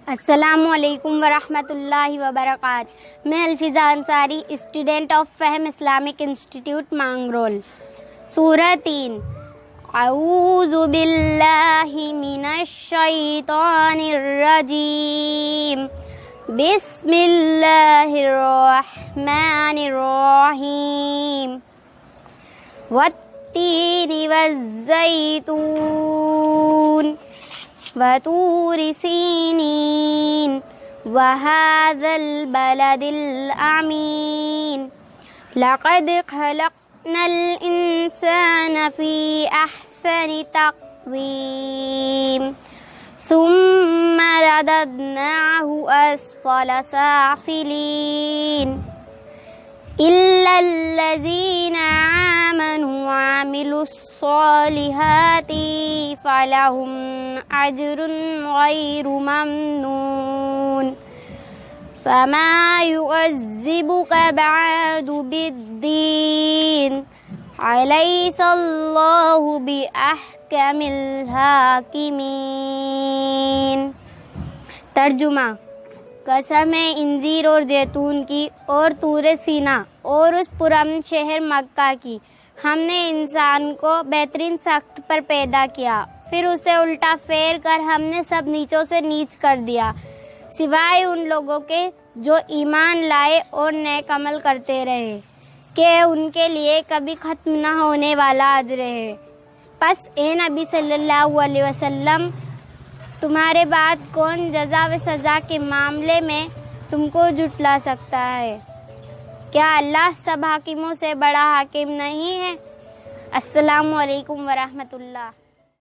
अस्सलामुअलैकुम वरहमतुल्लाहि वबरकात। मैं Alfiza Ansari, student of Fahm Islamic institute Mangrol. सूरह 3। अऊज़ु बिल्लाहि मिनश शैतानिर रजीम। बिस्मिल्लाहिर रहमानिर रहीम। वत्तीनि वज़्ज़ैतून वतूरि सीनीन वहाज़ल बलदिल अमीन। लक़द खलक़नल इंसान फ़ी अहसनि तक़वीम सुम्मा रददनाहु अस्फ़ल साफ़िलीन। इल्लल्लज़ीना आमनू वअमिलुस्सॉलिहाति फ़लहुम अज्रुन गैरु ममनून। फमा युअज़्ज़िबुका बअदु बिद्दीन। अलैसल्लाहु बिअहकमिल हाकिमीन। तर्जुमा। कसम है इंजीर और जैतून की और तूरे सीना और उस पुरअमन शहर मक्का की, हमने इंसान को बेहतरीन सख्त पर पैदा किया, फिर उसे उल्टा फेर कर हमने सब नीचों से नीच कर दिया, सिवाय उन लोगों के जो ईमान लाए और नेक अमल करते रहे, कि उनके लिए कभी खत्म न होने वाला अजर है। बस ए नबी सल्लल्लाहु अलैहि वसल्लम, तुम्हारे बाद कौन जज़ा व सज़ा के मामले में तुमको जुटला सकता है? क्या अल्लाह सब हाकिमों से बड़ा हाकिम नहीं है? अस्सलामु अलैकुम वरहमतुल्लाह।